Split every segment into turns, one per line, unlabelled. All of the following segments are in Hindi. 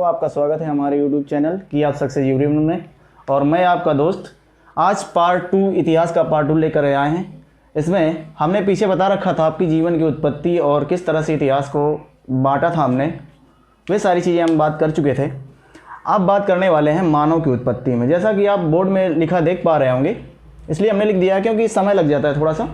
आपका स्वागत है हमारे YouTube चैनल की आप सक्सेस यूट्यूब में। और मैं आपका दोस्त आज पार्ट 2 इतिहास का पार्ट 2 लेकर आए हैं। इसमें हमने पीछे बता रखा था आपकी जीवन की उत्पत्ति और किस तरह से इतिहास को बांटा था हमने, वे सारी चीज़ें हम बात कर चुके थे। अब बात करने वाले हैं मानव की उत्पत्ति में। जैसा कि आप बोर्ड में लिखा देख पा रहे होंगे, इसलिए हमने लिख दिया क्योंकि समय लग जाता है थोड़ा सा।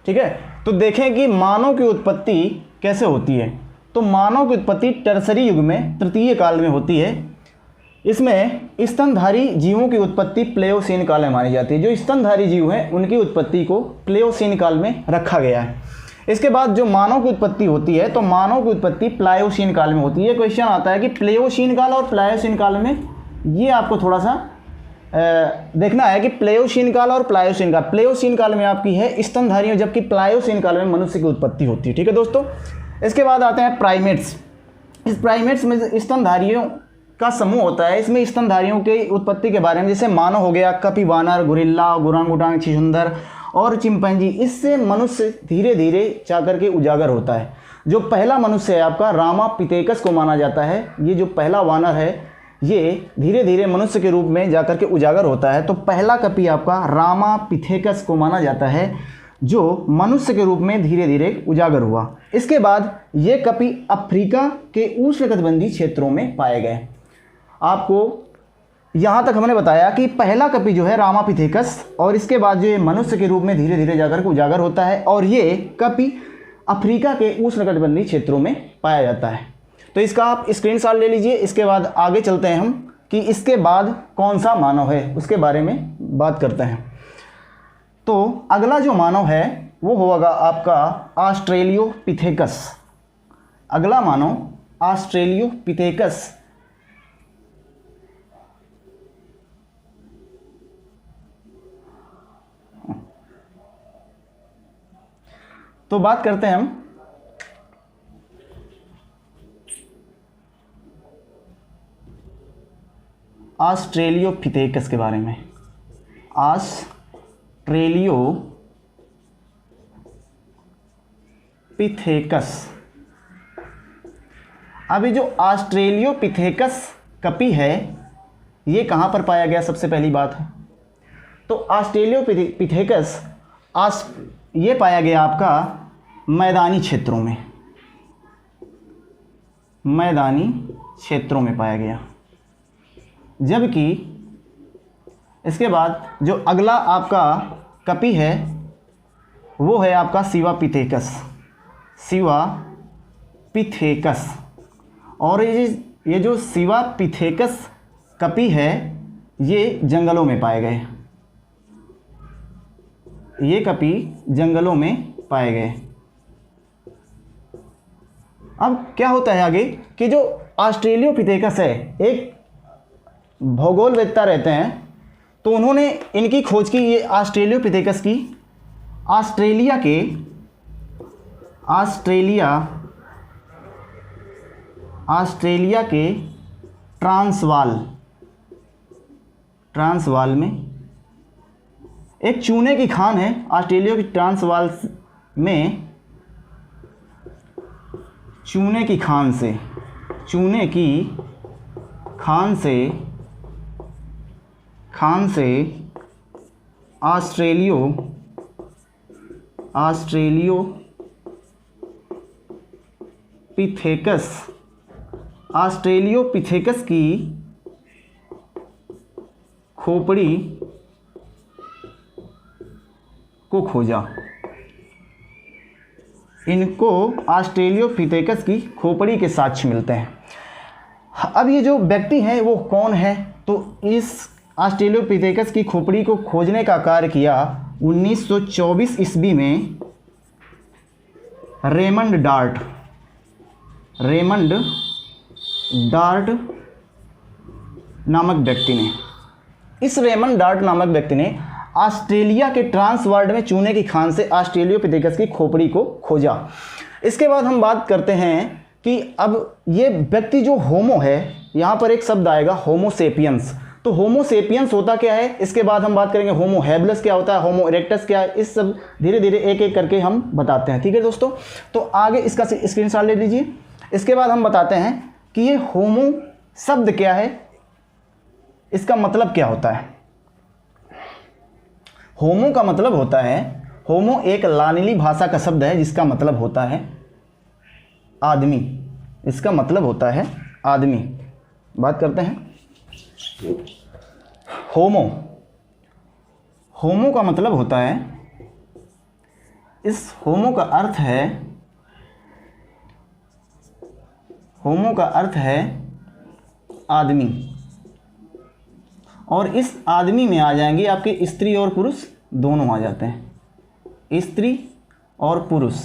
ठीक है, तो देखें कि मानव की उत्पत्ति कैसे होती है। तो मानव की उत्पत्ति टर्सरी युग में, तृतीय काल में होती है। इसमें स्तनधारी जीवों की उत्पत्ति प्लेओसीन काल में मानी जाती है। जो स्तनधारी जीव हैं उनकी उत्पत्ति को प्लेओसीन काल में रखा गया है। इसके बाद जो मानव की उत्पत्ति होती है, तो मानव की उत्पत्ति प्लायोसीन काल में होती है। क्वेश्चन आता है कि प्लेओसीन काल और प्लायोसीन काल में, ये आपको थोड़ा सा देखना है कि प्लेओसीन काल और प्लायोसीन काल। प्लेओसीन काल में आपकी है स्तनधारियों, जबकि प्लायोसीन काल में मनुष्य की उत्पत्ति होती है। ठीक है दोस्तों, इसके बाद आते हैं प्राइमेट्स। इस प्राइमेट्स में स्तनधारियों का समूह होता है। इसमें स्तनधारियों की उत्पत्ति के बारे में, जैसे मानव हो गया, कपिवानर, गुरिल्ला, गुरांगुटांग, छिछुंदर और चिंपैंजी, इससे मनुष्य धीरे धीरे जाकर के उजागर होता है। जो पहला मनुष्य है आपका रामापिथेकस को माना जाता है। ये जो पहला वानर है ये धीरे धीरे मनुष्य के रूप में जाकर के उजागर होता है। तो पहला कपि आपका रामापिथेकस को माना जाता है, जो मनुष्य के रूप में धीरे धीरे उजागर हुआ। इसके बाद ये कपि अफ्रीका के उष्णकटिबंधीय क्षेत्रों में पाए गए। आपको यहाँ तक हमने बताया कि पहला कपि जो है रामापिथेकस, और इसके बाद जो ये मनुष्य के रूप में धीरे धीरे जाकर के उजागर होता है, और ये कपि अफ्रीका के उष्णकटिबंधीय क्षेत्रों में पाया जाता है। तो इसका आप स्क्रीनशॉट ले लीजिए। इसके बाद आगे चलते हैं हम कि इसके बाद कौन सा मानव है, उसके बारे में बात करते हैं। तो अगला जो मानव है वो होगा आपका ऑस्ट्रेलियोपिथेकस। अगला मानव ऑस्ट्रेलियोपिथेकस। तो बात करते हैं हम ऑस्ट्रेलियोपिथेकस के बारे में। ऑस्ट्रेलियोपिथेकस। अभी जो ऑस्ट्रेलियोपिथेकस कपि है ये कहाँ पर पाया गया, सबसे पहली बात है। तो ऑस्ट्रेलियोपिथेकस ये पाया गया आपका मैदानी क्षेत्रों में। मैदानी क्षेत्रों में पाया गया। जबकि इसके बाद जो अगला आपका कपि है वो है आपका सिवापिथेकस। सिवापिथेकस। और ये जो सिवापिथेकस कपि है ये जंगलों में पाए गए। ये कपि जंगलों में पाए गए। अब क्या होता है आगे कि जो ऑस्ट्रेलियोपिथेकस है, एक भूगोलवेत्ता रहते हैं, तो उन्होंने इनकी खोज की, ये ऑस्ट्रेलियोपिथेकस की ऑस्ट्रेलिया के ट्रांसवाल में एक चूने की खान है। ऑस्ट्रेलिया की ट्रांसवाल में चूने की खान से ऑस्ट्रेलियोपिथेकस की खोपड़ी को खोजा। इनको ऑस्ट्रेलियोपिथेकस की खोपड़ी के साक्ष्य मिलते हैं। अब ये जो व्यक्ति हैं वो कौन है, तो इस ऑस्ट्रेलियोपिथेकस की खोपड़ी को खोजने का कार्य किया 1924 ईस्वी में रेमंड डार्ट नामक व्यक्ति ने। इस रेमंड डार्ट नामक व्यक्ति ने ऑस्ट्रेलिया के ट्रांसवाल में चूने की खान से ऑस्ट्रेलियोपिथेकस की खोपड़ी को खोजा। इसके बाद हम बात करते हैं कि अब ये व्यक्ति जो होमो है, यहाँ पर एक शब्द आएगा होमोसेपियंस। तो होमोसेपियंस होता क्या है, इसके बाद हम बात करेंगे होमो हैबिलस क्या होता है, होमो इरेक्टस क्या है, इस सब धीरे धीरे एक एक करके हम बताते हैं। ठीक है दोस्तों, तो आगे इसका स्क्रीनशॉट ले लीजिए। इसके बाद हम बताते हैं कि ये होमो शब्द क्या है, इसका मतलब क्या होता है। होमो का मतलब होता है, होमो एक लानिली भाषा का शब्द है जिसका मतलब होता है आदमी। इसका मतलब होता है आदमी। बात करते हैं होमो। होमो का मतलब होता है, इस होमो का अर्थ है, होमो का अर्थ है आदमी। और इस आदमी में आ जाएंगे आपके स्त्री और पुरुष दोनों आ जाते हैं। स्त्री और पुरुष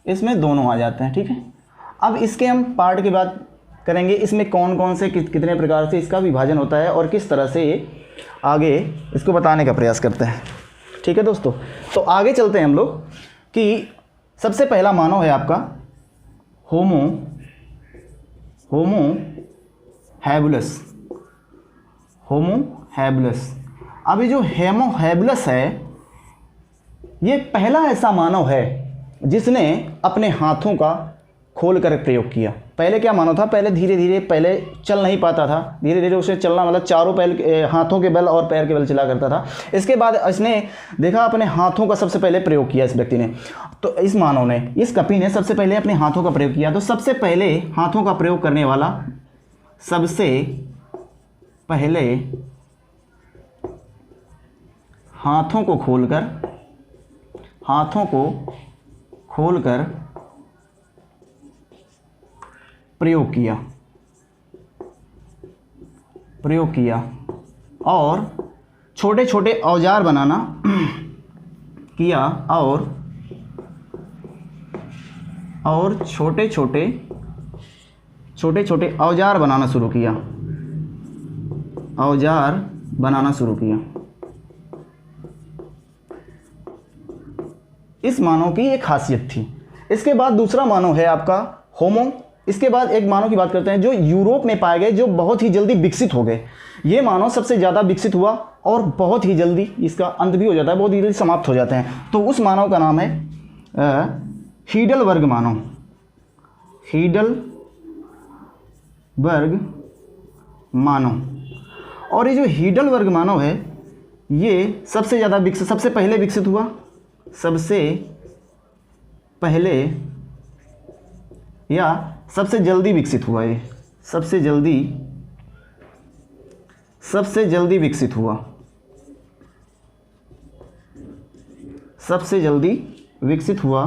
इसमें दोनों आ जाते हैं। ठीक है, अब इसके हम पार्ट की बात करेंगे। इसमें कौन कौन से कितने प्रकार से इसका विभाजन होता है और किस तरह से आगे इसको बताने का प्रयास करते हैं। ठीक है दोस्तों, तो आगे चलते हैं हम लोग कि सबसे पहला मानव है आपका होमो हैबिलस। होमो हैबिलस। अब ये जो होमो हैबिलस है, ये पहला ऐसा मानव है जिसने अपने हाथों का खोलकर प्रयोग किया। पहले क्या मानव था, पहले धीरे धीरे, पहले चल नहीं पाता था, धीरे धीरे उसे चलना, मतलब चारों पैर, हाथों के बल और पैर के बल चला करता था। इसके बाद इसने देखा, अपने हाथों का सबसे पहले प्रयोग किया इस व्यक्ति ने। तो इस मानव ने, इस कपि ने सबसे पहले अपने हाथों का प्रयोग किया। तो सबसे पहले हाथों का प्रयोग करने वाला, सबसे पहले हाथों को खोलकर प्रयोग किया और छोटे छोटे औजार बनाना किया और छोटे छोटे औजार बनाना शुरू किया। इस मानव की एक खासियत थी। इसके बाद दूसरा मानव है आपका होमो। इसके बाद एक मानव की बात करते हैं जो यूरोप में पाए गए, जो बहुत ही जल्दी विकसित हो गए। ये मानव सबसे ज़्यादा विकसित हुआ और बहुत ही जल्दी इसका अंत भी हो जाता है, बहुत ही जल्दी समाप्त हो जाते हैं। तो उस मानव का नाम है हीडलबर्ग मानव। हीडलबर्ग मानव। और ये जो हीडलबर्ग मानव है, ये सबसे पहले विकसित हुआ, सबसे पहले या सबसे जल्दी विकसित हुआ। ये सबसे जल्दी विकसित हुआ, सबसे जल्दी विकसित हुआ।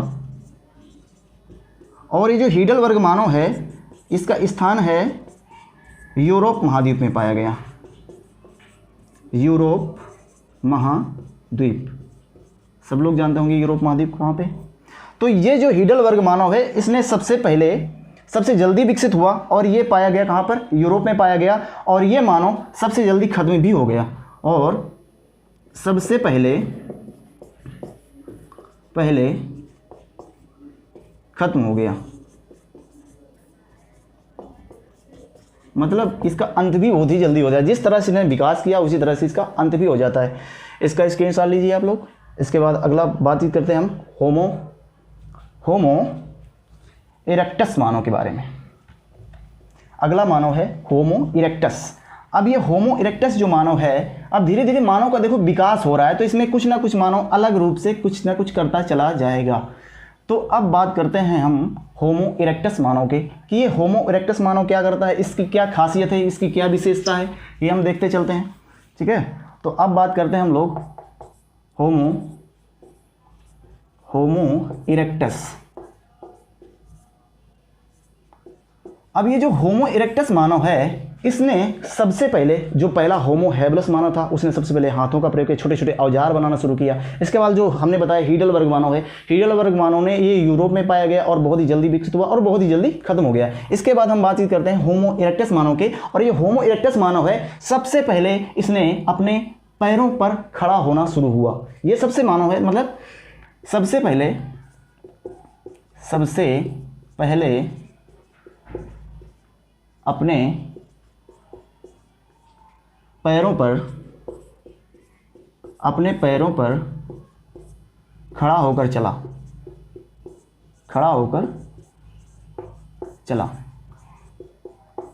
और ये जो हीडलबर्ग मानव है, इसका स्थान है यूरोप महाद्वीप में पाया गया। यूरोप महाद्वीप, सब लोग जानते होंगे यूरोप महाद्वीप कहाँ पे। तो ये जो हीडलबर्ग मानव है, इसने सबसे जल्दी विकसित हुआ और ये पाया गया कहाँ पर, यूरोप में पाया गया। और ये मानव सबसे जल्दी खत्म भी हो गया और सबसे पहले खत्म हो गया। मतलब इसका अंत भी बहुत ही जल्दी हो जाए। जिस तरह से इसने विकास किया उसी तरह से इसका अंत भी हो जाता है। इसका स्क्रीनशॉट लीजिए आप लोग। इसके बाद अगला बातचीत करते हैं हम होमो इरेक्टस मानव के बारे में। अगला मानव है होमो इरेक्टस। अब ये होमो इरेक्टस जो मानव है, अब धीरे धीरे मानव का देखो विकास हो रहा है, तो इसमें कुछ ना कुछ मानव अलग रूप से कुछ ना कुछ करता चला जाएगा। तो अब बात करते हैं हम होमो इरेक्टस मानव के, कि ये होमो इरेक्टस मानव क्या करता है, इसकी क्या खासियत है, इसकी क्या विशेषता है, ये हम देखते चलते हैं। ठीक है, तो अब बात करते हैं हम लोग होमो इरेक्टस। अब ये जो होमो इरेक्टस मानव है, इसने सबसे पहले, जो पहला होमो हैबिलस मानव था, उसने सबसे पहले हाथों का प्रयोग किया, छोटे छोटे औजार बनाना शुरू किया। इसके बाद जो हमने बताया हीडलबर्ग मानव है, हीडलबर्ग मानव ने ये यूरोप में पाया गया और बहुत ही जल्दी विकसित हुआ और बहुत ही जल्दी खत्म हो गया। इसके बाद हम बातचीत करते हैं होमो इरेक्टस मानव के। और ये होमो इरेक्टस मानव है, सबसे पहले इसने अपने पैरों पर खड़ा होना शुरू हुआ। ये सबसे मानव है, मतलब सबसे पहले अपने पैरों पर खड़ा होकर चला।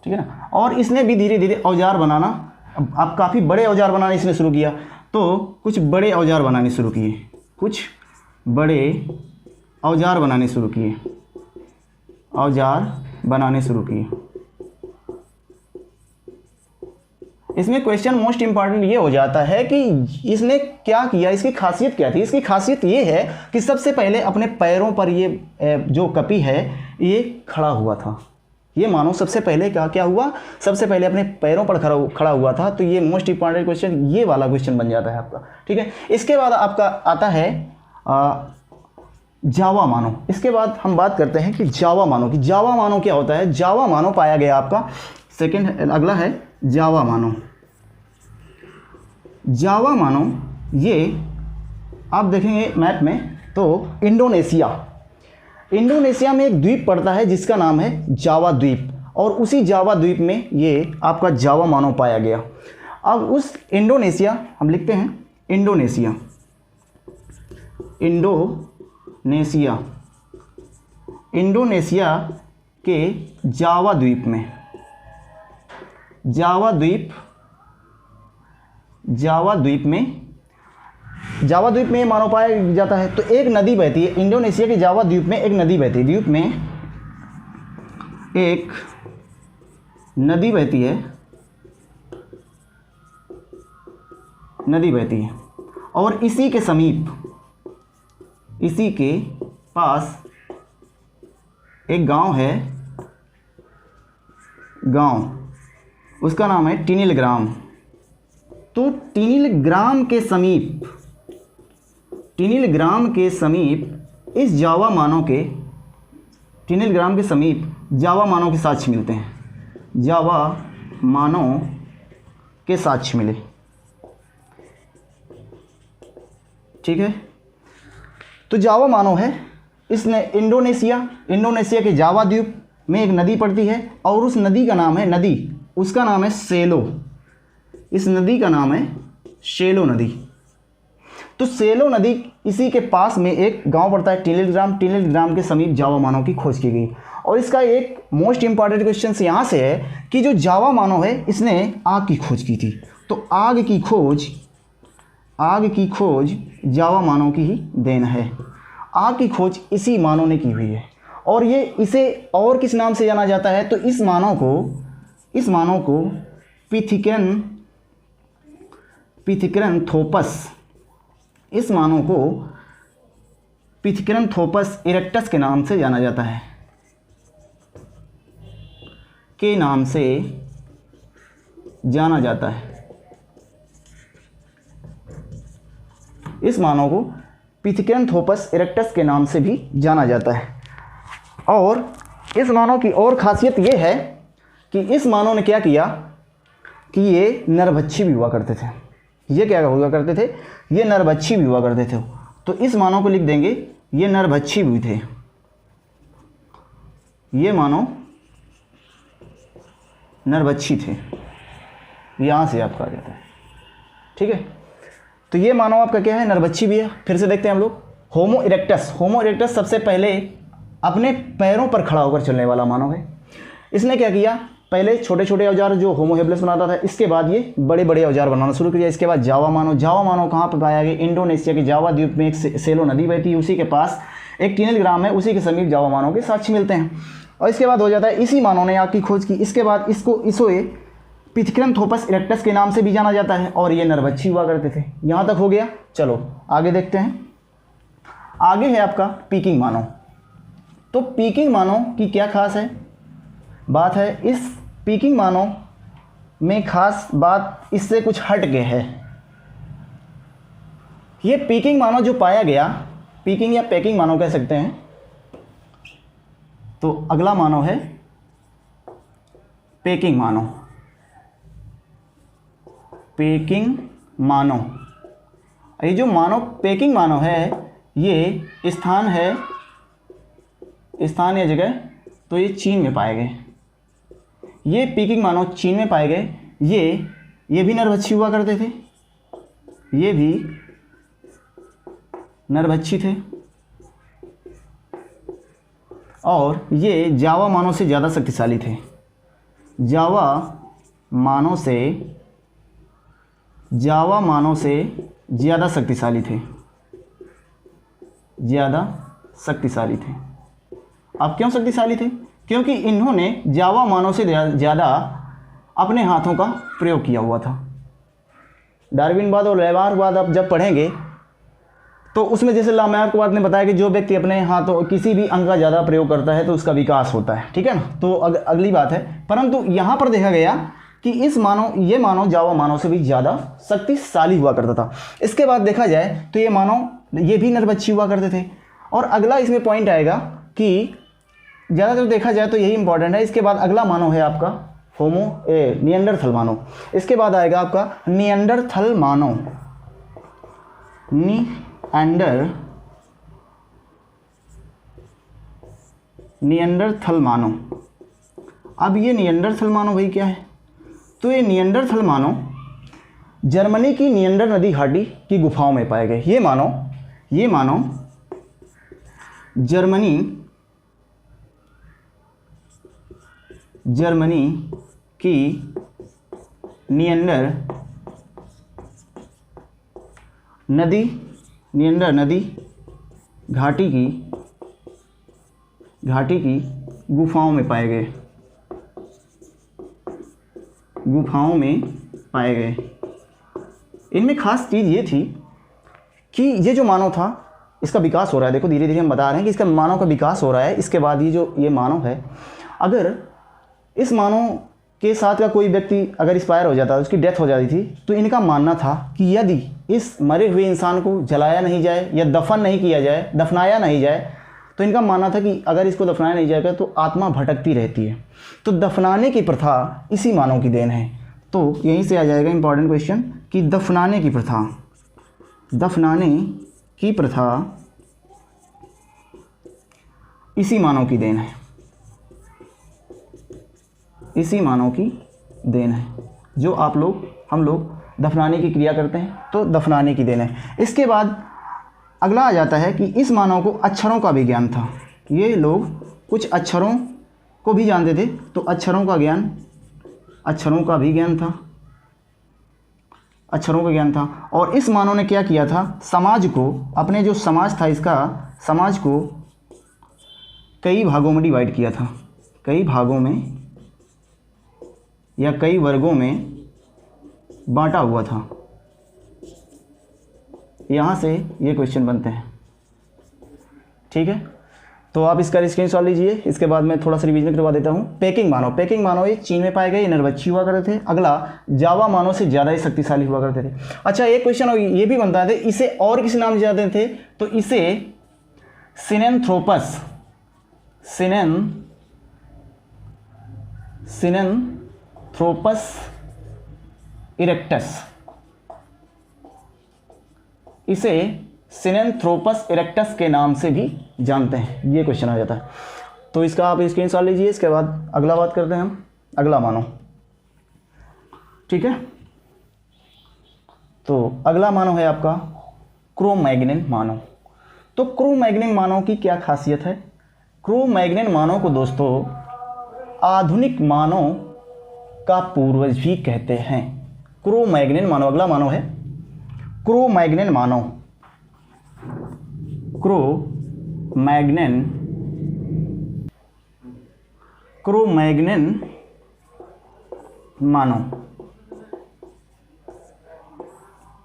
ठीक है ना। और इसने भी धीरे धीरे औजार बनाना, अब काफ़ी बड़े औजार बनाने इसने शुरू किया, तो कुछ बड़े औजार बनाने शुरू किए, कुछ बड़े औजार बनाने शुरू किए, औजार बनाने शुरू किए। इसमें क्वेश्चन मोस्ट इंपॉर्टेंट ये हो जाता है कि इसने क्या किया, इसकी खासियत क्या थी। इसकी खासियत ये है कि सबसे पहले अपने पैरों पर ये जो कपी है ये खड़ा हुआ था। ये मानो सबसे पहले क्या हुआ, सबसे पहले अपने पैरों पर खड़ा हुआ था। तो ये मोस्ट इंपॉर्टेंट क्वेश्चन ये वाला क्वेश्चन बन जाता है आपका, ठीक है। इसके बाद आपका आता है जावा मानव। इसके बाद हम बात करते हैं कि जावा मानव की। जावा मानव क्या होता है। जावा मानव पाया गया आपका सेकंड, अगला है जावा मानव। जावा मानव ये आप देखेंगे मैप में तो इंडोनेशिया में एक द्वीप पड़ता है जिसका नाम है जावा द्वीप, और उसी जावा द्वीप में ये आपका जावा मानव पाया गया। अब उस इंडोनेशिया हम लिखते हैं इंडोनेशिया के जावा द्वीप में मानव पाया जाता है। तो एक नदी बहती है इंडोनेशिया के जावा द्वीप में, एक नदी बहती है, द्वीप में एक नदी बहती है, और इसी के समीप, इसी के पास एक गांव है, उसका नाम है टिनिलग्राम। तो टिनिलग्राम के समीप इस जावा मानव के, टिनिलग्राम के समीप जावा मानव के साक्ष्य मिलते हैं, जावा मानव के साक्ष्य मिले, ठीक है। तो जावा मानव है, इसने इंडोनेशिया के जावा द्वीप में एक नदी पड़ती है, और उस नदी का नाम है, उसका नाम है सेलो। इस नदी का नाम है सेलो नदी। तो सेलो नदी, इसी के पास में एक गांव पड़ता है टिनिलग्राम के समीप जावा मानव की खोज की गई। और इसका एक मोस्ट इंपॉर्टेंट क्वेश्चन यहाँ से है कि जो जावा मानव है इसने आग की खोज की थी। तो आग की खोज जावा मानव की ही देन है। आग की खोज इसी मानव ने की हुई है। और ये इसे और किस नाम से जाना जाता है, तो इस मानव को पिथिकरनथोपस इरेक्टस के नाम से जाना जाता है, इस मानव को पिथिकरनथोपस इरेक्टस के नाम से भी जाना जाता है। और इस मानव की और खासियत ये है कि इस मानव ने क्या किया कि ये नरभक्षी भी हुआ करते थे। ये क्या हुआ करते थे, ये नरभक्षी भी हुआ करते थे। तो इस मानव को लिख देंगे ये नरभक्षी भी थे, ये मानव नरभक्षी थे। यहाँ से आपका आ जाता है, ठीक है। तो ये मानव आपका क्या है, नरभक्षी भी है। फिर से देखते हैं हम लोग होमो इरेक्टस सबसे पहले अपने पैरों पर खड़ा होकर चलने वाला मानव है। इसने क्या किया, पहले छोटे छोटे औजार जो होमो हेबलिस बनाता था, इसके बाद ये बड़े बड़े औजार बनाना शुरू किया। इसके बाद जावा मानव कहाँ पर पाया गया, इंडोनेशिया के जावा द्वीप में एक सेलो नदी बहती है, उसी के पास एक टिनिलग्राम है, उसी के समीप जावा मानव के साक्ष्य मिलते हैं। और इसके बाद हो जाता है इसी मानव ने आग की खोज की। इसके बाद इसे पिथिकरनथोपस इरेक्टस के नाम से भी जाना जाता है, और ये नरभक्षी हुआ करते थे। यहाँ तक हो गया। चलो आगे देखते हैं। आगे है आपका पीकिंग मानव। तो पीकिंग मानव की क्या खास है बात है, इस पीकिंग मानव में खास बात इससे कुछ हट के है। ये पीकिंग मानव जो पाया गया, पीकिंग या पैकिंग मानव कह सकते हैं। तो अगला मानव है पेकिंग मानव। ये जो मानव पेकिंग मानव है, ये स्थान या जगह, तो ये चीन में पाए गए। ये पीकिंग मानव चीन में पाए गए। ये भी नरभक्षी हुआ करते थे, ये भी नरभक्षी थे, और ये जावा मानव से ज़्यादा शक्तिशाली थे। जावा मानव से ज़्यादा शक्तिशाली थे, ज़्यादा शक्तिशाली थे। अब क्यों शक्तिशाली थे? क्योंकि इन्होंने जावा मानव से ज़्यादा अपने हाथों का प्रयोग किया हुआ था। डार्विनवाद और लैमार्कवाद आप जब पढ़ेंगे तो उसमें जैसे लैमार्कवाद ने बताया कि जो व्यक्ति अपने हाथों किसी भी अंग का ज़्यादा प्रयोग करता है तो उसका विकास होता है, ठीक है ना। तो अगली बात है, परंतु यहाँ पर देखा गया कि ये मानव जावा मानव से भी ज़्यादा शक्तिशाली हुआ करता था। इसके बाद देखा जाए तो ये भी नरभक्षी हुआ करते थे। और अगला इसमें पॉइंट आएगा कि ज़्यादातर देखा जाए तो यही इंपॉर्टेंट है। इसके बाद अगला मानव है आपका निएंडरथल मानव। इसके बाद आएगा आपका निएंडरथल मानव, निएंडरथल मानव। अब ये निएंडरथल मानव भाई क्या है? तो ये निएंडरथल मानव जर्मनी की निएंडर नदी घाटी की गुफाओं में पाए गए। ये मानव जर्मनी की निएंडर नदी घाटी की गुफाओं में पाए गए। इनमें खास चीज़ ये थी कि ये जो मानव था इसका विकास हो रहा है। देखो धीरे धीरे हम बता रहे हैं कि इसका मानव का विकास हो रहा है। इसके बाद ये मानव है, अगर इस मानव के साथ का कोई व्यक्ति अगर एक्सपायर हो जाता, उसकी डेथ हो जाती थी, तो इनका मानना था कि यदि इस मरे हुए इंसान को जलाया नहीं जाए या दफनाया नहीं जाए, तो इनका मानना था कि अगर इसको दफनाया नहीं जाएगा तो आत्मा भटकती रहती है। तो दफनाने की प्रथा इसी मानव की देन है। तो यहीं से आ जाएगा इंपॉर्टेंट क्वेश्चन कि दफनाने की प्रथा इसी मानव की देन है। जो हम लोग दफनाने की क्रिया करते हैं, तो दफनाने की देन है। इसके बाद अगला आ जाता है कि इस मानव को अक्षरों का भी ज्ञान था। ये लोग कुछ अक्षरों को भी जानते थे, तो अक्षरों का ज्ञान था। और इस मानव ने क्या किया था? समाज को, अपने जो समाज था इसका, समाज को कई भागों में डिवाइड किया था, कई भागों में या कई वर्गों में बांटा हुआ था। यहाँ से ये क्वेश्चन बनते हैं, ठीक है। तो आप इसका स्क्रीनशॉट लीजिए। इसके बाद मैं थोड़ा सा रिवीजन करवा देता हूँ। पेकिंग मानव ये चीन में पाए गए, नरभक्षी हुआ करते थे। अगला जावा मानव से ज़्यादा ही शक्तिशाली हुआ करते थे। अच्छा, एक क्वेश्चन ये भी बनता है, इसे और किसी नाम से जानते थे, तो इसे सिनेंथ्रोपस इरेक्टस के नाम से भी जानते हैं। ये क्वेश्चन आ जाता है, तो इसका आप स्क्रीनशॉट लीजिए। इसके बाद अगला बात करते हैं हम, अगला मानव, ठीक है। तो अगला मानव है आपका क्रो-मैग्नन मानव। तो क्रो-मैग्नन मानव की क्या खासियत है? क्रो-मैग्नन मानव को दोस्तों आधुनिक मानव का पूर्वज भी कहते हैं। क्रो-मैग्नन मानव, अगला मानव है क्रो-मैग्नन मानव। क्रो-मैग्नन मानव।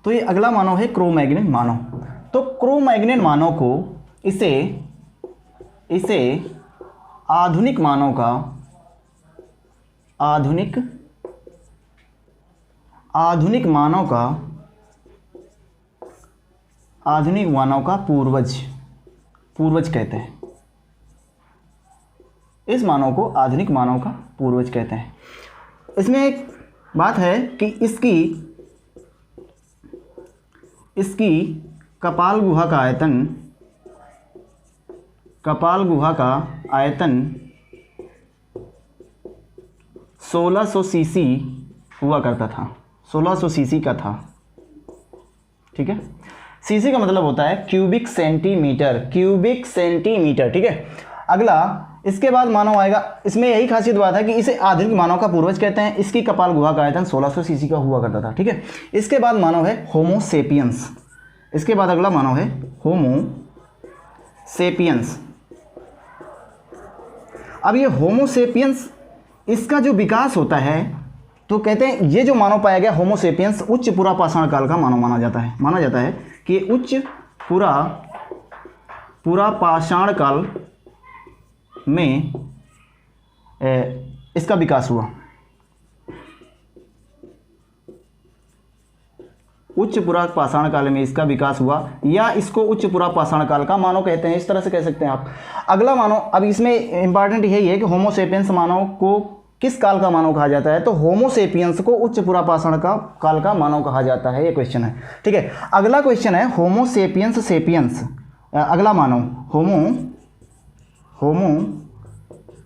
तो ये अगला मानव है क्रो-मैग्नन मानव। तो क्रो-मैग्नन मानव को इसे आधुनिक मानव का पूर्वज कहते हैं। इस मानव को आधुनिक मानव का पूर्वज कहते हैं। इसमें एक बात है कि इसकी कपाल गुहा का आयतन 1600 सीसी हुआ करता था, 1600 सीसी का था, ठीक है। सीसी का मतलब होता है क्यूबिक सेंटीमीटर, ठीक है। अगला, इसके बाद मानव आएगा। इसमें यही खासियत बात है कि इसे आधुनिक मानव का पूर्वज कहते हैं। इसकी कपाल गुहा का आयतन 1600 सीसी का हुआ करता था, ठीक है। इसके बाद मानव है होमो सेपियंस। इसके बाद अगला मानव है होमो सेपियंस। अब ये होमो सेपियंस, इसका जो विकास होता है तो कहते हैं ये जो मानव पाया गया होमो सेपियंस उच्च पुरापाषाण काल का मानव माना जाता है कि उच्च पुरापाषाण काल में इसका विकास हुआ। उच्च पुरापाषाण काल में इसका विकास हुआ, या इसको उच्च पुरापाषाण काल का मानव कहते हैं, इस तरह से कह सकते हैं आप। अगला मानव, अब इसमें इंपॉर्टेंट यही है कि होमो सेपियंस मानव को किस काल का मानव कहा जाता है, तो होमो सेपियंस को उच्च पुरापाषाण काल का मानव कहा जाता है, ये क्वेश्चन है, ठीक है। अगला क्वेश्चन है होमो सेपियंस। अगला मानव होमो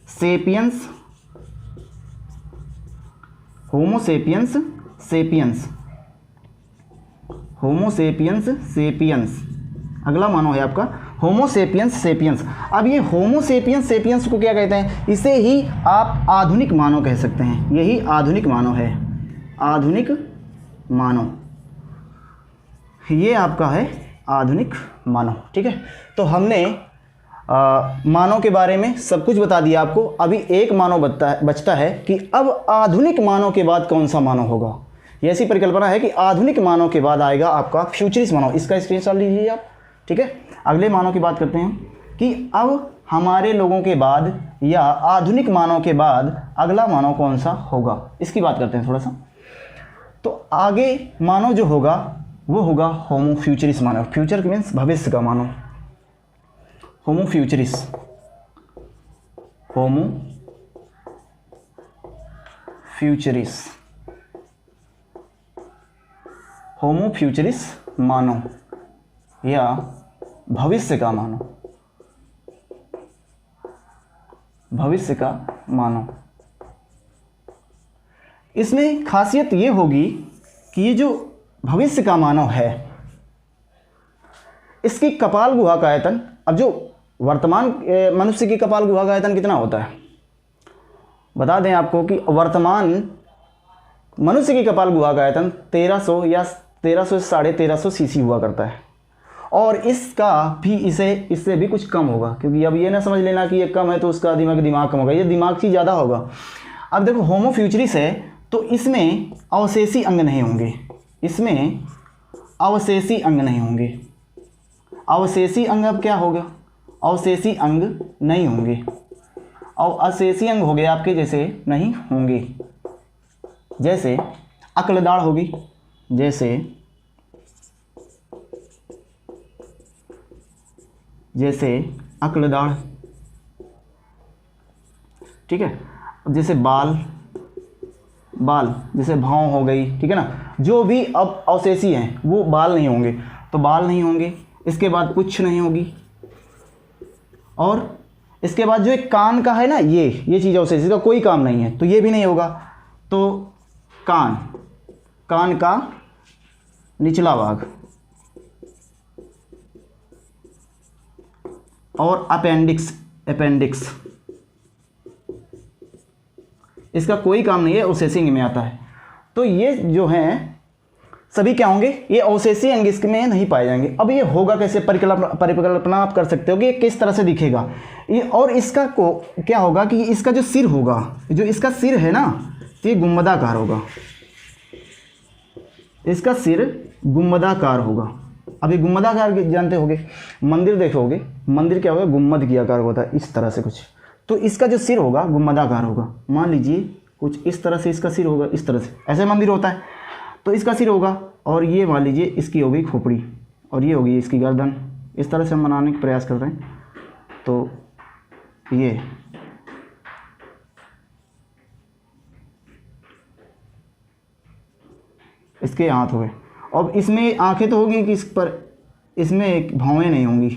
सेपियंस अगला मानव है आपका होमो सेपियंस। अब ये होमो सेपियंस को क्या कहते हैं, इसे ही आप आधुनिक मानव कह सकते हैं। यही आधुनिक मानव है, आधुनिक मानव, ये आपका है आधुनिक मानव, ठीक है। तो हमने मानव के बारे में सब कुछ बता दिया आपको। अभी एक मानव बचता है कि अब आधुनिक मानव के बाद कौन सा मानव होगा। ये ऐसी परिकल्पना है कि आधुनिक मानव के बाद आएगा आपका फ्यूचरिस्ट मानव। इसका स्क्रीनशॉट लीजिए आप, ठीक है। अगले मानव की बात करते हैं कि अब हमारे लोगों के बाद या आधुनिक मानव के बाद अगला मानव कौन सा होगा, इसकी बात करते हैं थोड़ा सा। तो आगे मानव जो होगा वो होगा होमो फ्यूचरिस्ट मानव। फ्यूचर मीन्स भविष्य का मानव, होमो फ्यूचरिस्ट मानव या भविष्य का मानव। इसमें खासियत ये होगी कि ये जो भविष्य का मानव है इसकी कपाल गुहा का आयतन, अब जो वर्तमान मनुष्य की कपाल गुहा का आयतन कितना होता है, बता दें आपको कि वर्तमान मनुष्य की कपाल गुहा का आयतन 1300 या 1300 से 1350 सीसी हुआ करता है। और इसका भी इससे भी कुछ कम होगा, क्योंकि अब ये ना समझ लेना कि ये कम है तो उसका दिमाग कम होगा, ये दिमाग से ज़्यादा होगा। अब देखो होमो फ्यूचरिस्ट है तो इसमें अवशेषी अंग नहीं होंगे, अवशेषी अंग अब क्या होगा, अवशेषी अंग नहीं होंगे। और अवशेषी अंग हो गए आपके जैसे नहीं होंगे, जैसे अक्लदाढ़ होगी, जैसे अक्लदाढ़, ठीक है। जैसे बाल, जैसे भौं हो गई, ठीक है ना। जो भी अब अवशेषी हैं वो बाल नहीं होंगे, तो बाल नहीं होंगे। इसके बाद पुच्छ नहीं होगी, और इसके बाद जो एक कान का है ना, ये चीज़ अवशेषी का कोई काम नहीं है, तो ये भी नहीं होगा। तो कान का निचला भाग और अपेंडिक्स, इसका कोई काम नहीं है, अवशेषी अंग में आता है। तो ये जो हैं सभी क्या होंगे, ये अवशेषी अंग इसमें नहीं पाए जाएंगे। अब ये होगा कैसे, परिकल्पना आप कर सकते हो कि ये किस तरह से दिखेगा ये। और इसका को क्या होगा कि इसका जो सिर होगा, जो इसका सिर है ना, तो ये गुंबदाकार होगा, इसका सिर गुंबदाकार होगा। अब ये गुंबदाकार जानते होगे, मंदिर देखोगे, मंदिर क्या होगा, गुंबद की आकार होता है, इस तरह से कुछ। तो इसका जो सिर होगा गुंबदाकार होगा। मान लीजिए कुछ इस तरह से इसका सिर होगा, इस तरह से ऐसे मंदिर होता है, तो इसका सिर होगा। और ये मान लीजिए इसकी होगी खोपड़ी, और ये होगी इसकी गर्दन। इस तरह से हम बनाने का प्रयास कर रहे हैं। तो ये इसके हाथ हो गए। अब इसमें आंखें तो होगी कि इस पर, इसमें एक भौवें नहीं होंगी।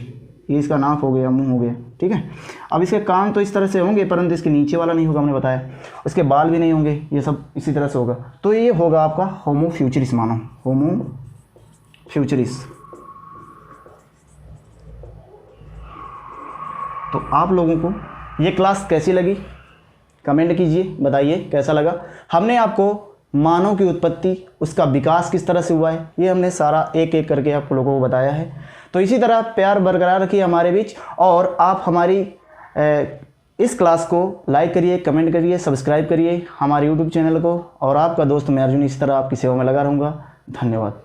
ये इसका नाक हो गया, मुंह हो गया, ठीक है। अब इसके कान तो इस तरह से होंगे, परंतु इसके नीचे वाला नहीं होगा, हमने बताया। इसके बाल भी नहीं होंगे, ये सब इसी तरह से होगा। तो ये होगा आपका होमो फ्यूचरिस्ट मानव, होमो फ्यूचरिस्ट। तो आप लोगों को ये क्लास कैसी लगी कमेंट कीजिए, बताइए कैसा लगा। हमने आपको मानव की उत्पत्ति, उसका विकास किस तरह से हुआ है, ये हमने सारा एक एक करके आप लोगों को बताया है। तो इसी तरह प्यार बरकरार रखिए हमारे बीच, और आप हमारी इस क्लास को लाइक करिए, कमेंट करिए, सब्सक्राइब करिए हमारे यूट्यूब चैनल को। और आपका दोस्त मैं अर्जुन इस तरह आपकी सेवा में लगा रहूँगा। धन्यवाद।